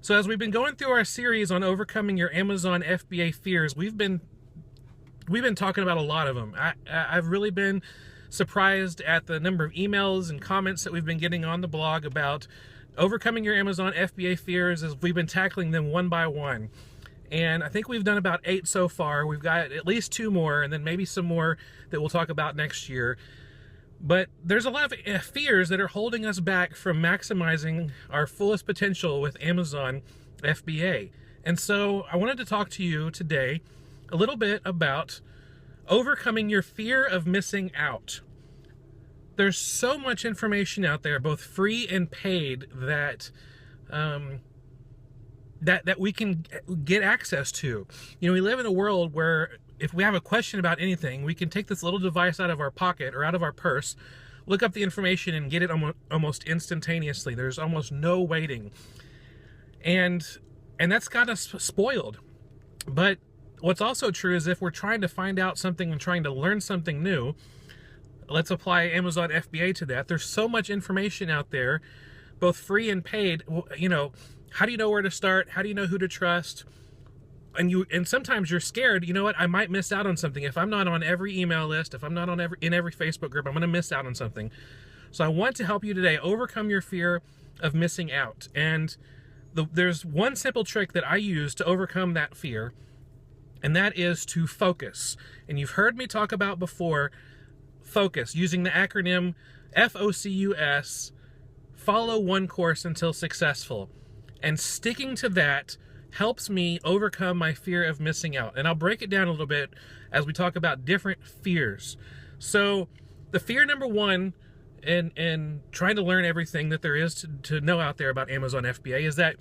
So as we've been going through our series on overcoming your Amazon FBA fears, we've been talking about a lot of them. I've really been surprised at the number of emails and comments that we've been getting on the blog about overcoming your Amazon FBA fears as we've been tackling them one by one. And I think we've done about 8 so far. We've got at least 2 more, and then maybe some more that we'll talk about next year. But there's a lot of fears that are holding us back from maximizing our fullest potential with Amazon FBA. And so I wanted to talk to you today a little bit about overcoming your fear of missing out. There's so much information out there, both free and paid, that that we can get access to. You know, we live in a world where if we have a question about anything, we can take this little device out of our pocket or out of our purse, look up the information, and get it almost instantaneously. There's almost no waiting. And that's got us spoiled. But what's also true is if we're trying to find out something and trying to learn something new, let's apply Amazon FBA to that. There's so much information out there, both free and paid. You know, how do you know where to start? How do you know who to trust? And sometimes you're scared, you know what, I might miss out on something. If I'm not on every email list, if I'm not on in every Facebook group, I'm going to miss out on something. So I want to help you today overcome your fear of missing out. And there's one simple trick that I use to overcome that fear, and that is to focus. And you've heard me talk about before, focus, using the acronym FOCUS, follow one course until successful. And sticking to that helps me overcome my fear of missing out. And I'll break it down a little bit as we talk about different fears. So the fear number one in trying to learn everything that there is to know out there about Amazon FBA is that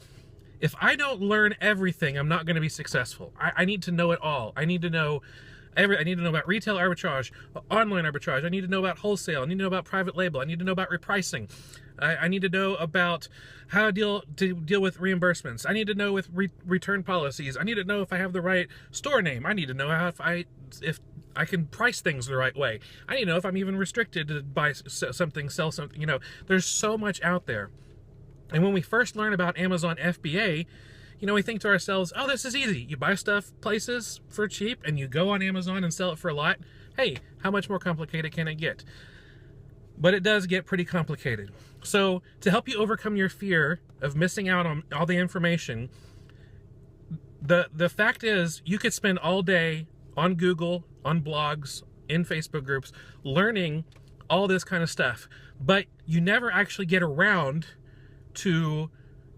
if I don't learn everything, I'm not going to be successful. I need to know it all. I need to know I need to know about retail arbitrage, online arbitrage. I need to know about wholesale. I need to know about private label. I need to know about repricing. I need to know about how to deal with reimbursements. I need to know with return policies. I need to know if I have the right store name. I need to know if I can price things the right way. I need to know if I'm even restricted to buy something, sell something. You know, there's so much out there. And when we first learn about Amazon FBA, you know, we think to ourselves, oh, this is easy. You buy stuff places for cheap and you go on Amazon and sell it for a lot. Hey, how much more complicated can it get? But it does get pretty complicated. So to help you overcome your fear of missing out on all the information, the fact is you could spend all day on Google, on blogs, in Facebook groups, learning all this kind of stuff, but you never actually get around to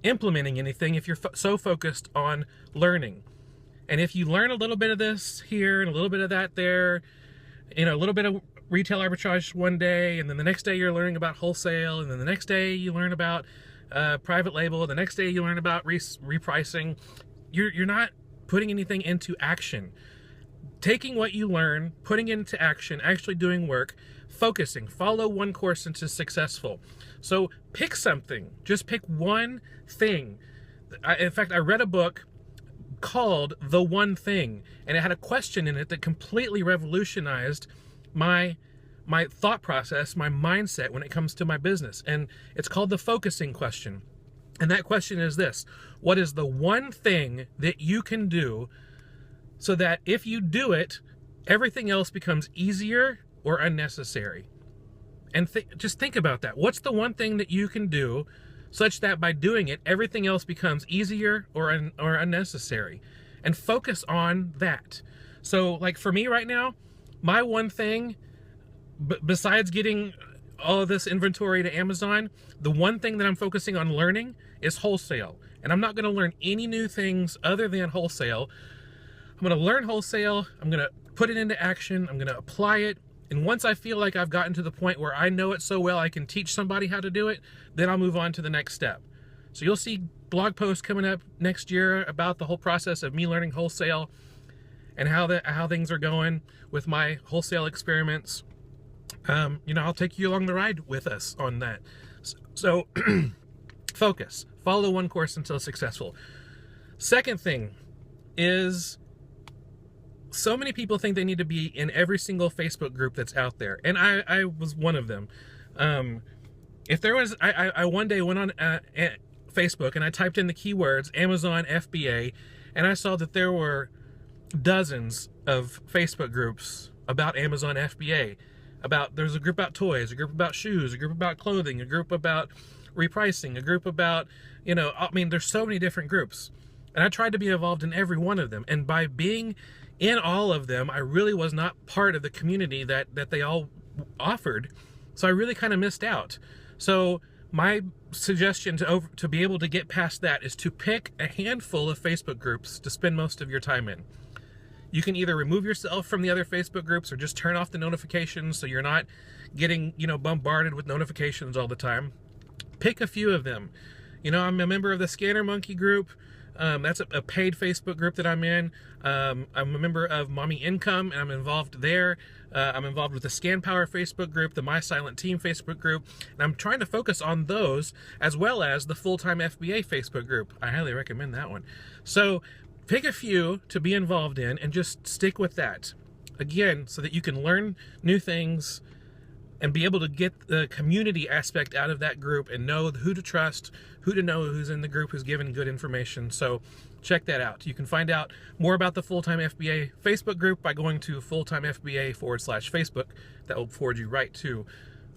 implementing anything if you're so focused on learning. And if you learn a little bit of this here and a little bit of that there, you know, a little bit of retail arbitrage one day, and then the next day you're learning about wholesale, and then the next day you learn about private label, the next day you learn about repricing, you're not putting anything into action. Taking what you learn, putting it into action, actually doing work, focusing, follow one course into successful. So pick something, just pick one thing. In fact, I read a book called The One Thing, and it had a question in it that completely revolutionized my thought process, my mindset when it comes to my business. And it's called the focusing question. And that question is this: what is the one thing that you can do so that if you do it, everything else becomes easier or unnecessary? And just think about that. What's the one thing that you can do such that by doing it, everything else becomes easier or unnecessary? And focus on that. So like for me right now, my one thing, besides getting all of this inventory to Amazon, the one thing that I'm focusing on learning is wholesale. And I'm not going to learn any new things other than wholesale. I'm going to learn wholesale. I'm going to put it into action. I'm going to apply it. And once I feel like I've gotten to the point where I know it so well I can teach somebody how to do it, then I'll move on to the next step. So you'll see blog posts coming up next year about the whole process of me learning wholesale and how things are going with my wholesale experiments. You know, I'll take you along the ride with us on that. So focus, follow one course until successful. Second thing is, so many people think they need to be in every single Facebook group that's out there, and I was one of them. If there was, I one day went on Facebook and I typed in the keywords Amazon FBA, and I saw that there were dozens of Facebook groups about Amazon FBA. There's a group about toys, a group about shoes, a group about clothing, a group about repricing, a group about, I mean, there's so many different groups. And I tried to be involved in every one of them. And by being in all of them, I really was not part of the community that they all offered. So I really kind of missed out. So my suggestion to be able to get past that is to pick a handful of Facebook groups to spend most of your time in. You can either remove yourself from the other Facebook groups or just turn off the notifications so you're not getting, bombarded with notifications all the time. Pick a few of them. I'm a member of the Scanner Monkey group. That's a paid Facebook group that I'm in. I'm a member of Mommy Income, and I'm involved there. I'm involved with the Scan Power Facebook group, the My Silent Team Facebook group, and I'm trying to focus on those as well as the Full-Time FBA Facebook group. I highly recommend that one. So pick a few to be involved in and just stick with that. Again, so that you can learn new things and be able to get the community aspect out of that group and know who to trust, who to know who's in the group, who's giving good information. So check that out. You can find out more about the Full-Time FBA Facebook group by going to fulltimefba.com/Facebook. That will forward you right to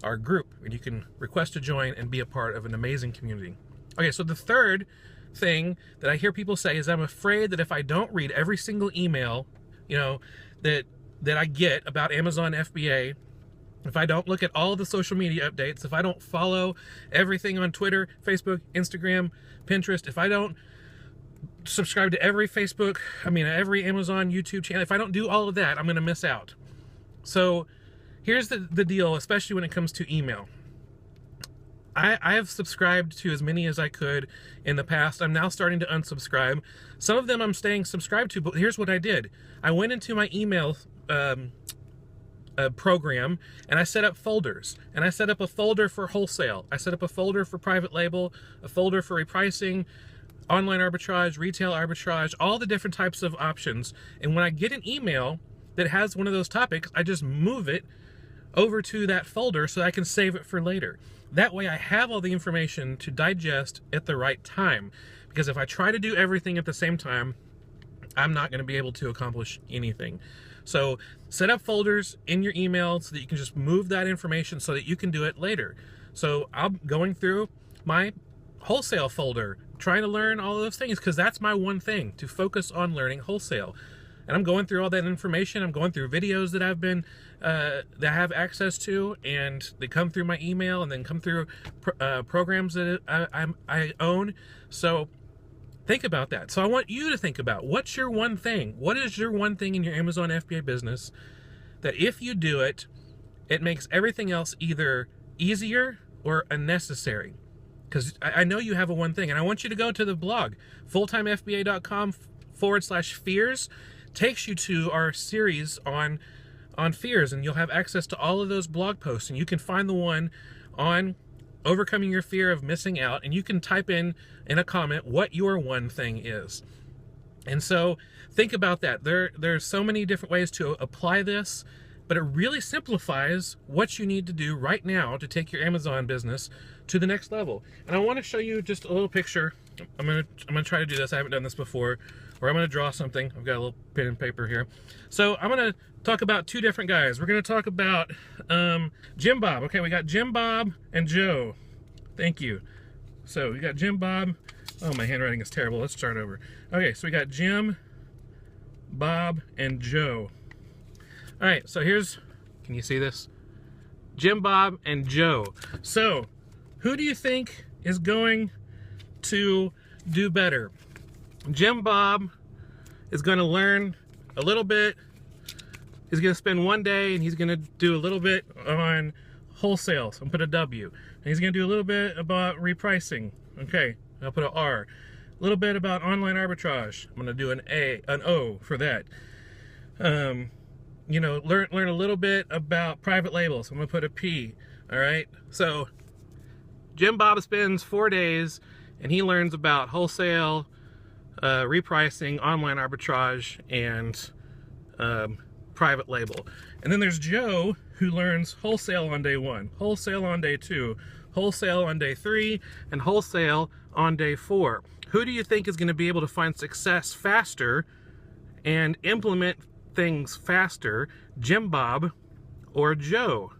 our group, and you can request to join and be a part of an amazing community. Okay, so the third thing that I hear people say is I'm afraid that if I don't read every single email, that I get about Amazon FBA, if I don't look at all the social media updates, if I don't follow everything on Twitter, Facebook, Instagram, Pinterest, if I don't subscribe to every every Amazon YouTube channel, if I don't do all of that, I'm going to miss out. So here's the deal, especially when it comes to email. I have subscribed to as many as I could in the past. I'm now starting to unsubscribe. Some of them I'm staying subscribed to, but here's what I did. I went into my email program and I set up folders, and I set up a folder for wholesale. I set up a folder for private label, a folder for repricing, online arbitrage, retail arbitrage, all the different types of options. And when I get an email that has one of those topics, I just move it over to that folder so I can save it for later. That way I have all the information to digest at the right time. Because if I try to do everything at the same time, I'm not going to be able to accomplish anything. So set up folders in your email so that you can just move that information so that you can do it later. So I'm going through my wholesale folder, trying to learn all of those things, because that's my one thing, to focus on learning wholesale. And I'm going through all that information. I'm going through videos that I've been that I have access to, and they come through my email and then come through programs that I own. So think about that. So I want you to think about, what's your one thing? What is your one thing in your Amazon FBA business that if you do it, it makes everything else either easier or unnecessary? Because I know you have a one thing, and I want you to go to the blog, fulltimefba.com/fears. Takes you to our series on fears, and you'll have access to all of those blog posts, and you can find the one on overcoming your fear of missing out, and you can type in a comment what your one thing is. And so think about that. There's so many different ways to apply this, but it really simplifies what you need to do right now to take your Amazon business to the next level. And I want to show you just a little picture. I'm gonna try to do this. I haven't done this before. Or I'm going to draw something. I've got a little pen and paper here. So I'm going to talk about two different guys. We're going to talk about Jim Bob. Okay, we got Jim Bob and Joe. Thank you. So we got Jim Bob. Oh, my handwriting is terrible. Let's start over. Okay, so we got Jim, Bob, and Joe. All right, so can you see this? Jim Bob and Joe. So who do you think is going to do better? Jim Bob is going to learn a little bit. He's going to spend one day and he's going to do a little bit on wholesale. So I'm going to put a W. And he's going to do a little bit about repricing. Okay, I'll put an R. A little bit about online arbitrage. I'm going to do an O for that. Learn a little bit about private labels. So I'm going to put a P. All right. So Jim Bob spends 4 days and he learns about wholesale, repricing, online arbitrage, and private label. And then there's Joe, who learns wholesale on day 1, wholesale on day 2, wholesale on day 3, and wholesale on day 4. Who do you think is going to be able to find success faster and implement things faster, Jim Bob or Joe?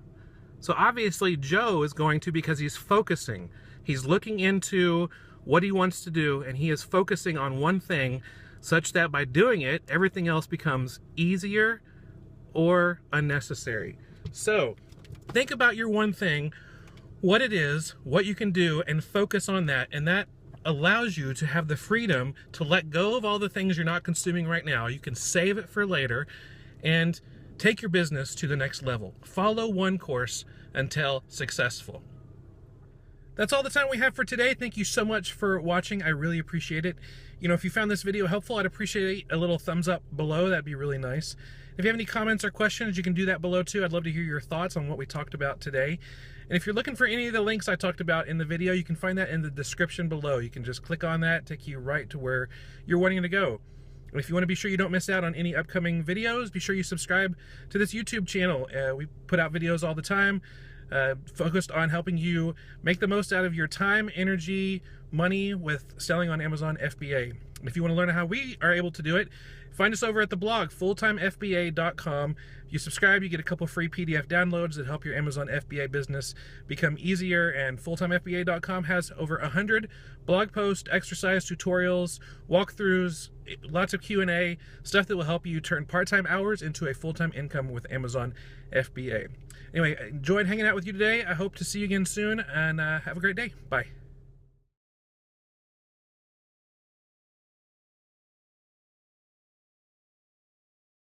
So obviously Joe is going to, because he's focusing. He's looking into what he wants to do, and he is focusing on one thing, such that by doing it, everything else becomes easier or unnecessary. So think about your one thing, what it is, what you can do, and focus on that. And that allows you to have the freedom to let go of all the things you're not consuming right now. You can save it for later and take your business to the next level. Follow one course until successful. That's all the time we have for today. Thank you so much for watching. I really appreciate it. You know, if you found this video helpful, I'd appreciate a little thumbs up below. That'd be really nice. If you have any comments or questions, you can do that below too. I'd love to hear your thoughts on what we talked about today. And if you're looking for any of the links I talked about in the video, you can find that in the description below. You can just click on that, take you right to where you're wanting to go. And if you want to be sure you don't miss out on any upcoming videos, be sure you subscribe to this YouTube channel. We put out videos all the time, focused on helping you make the most out of your time, energy, money with selling on Amazon FBA. And if you want to learn how we are able to do it, find us over at the blog, fulltimefba.com. If you subscribe, you get a couple free PDF downloads that help your Amazon FBA business become easier. And fulltimefba.com has over 100 blog posts, exercise tutorials, walkthroughs, lots of Q&A, stuff that will help you turn part-time hours into a full-time income with Amazon FBA. Anyway, enjoyed hanging out with you today. I hope to see you again soon, and have a great day. Bye.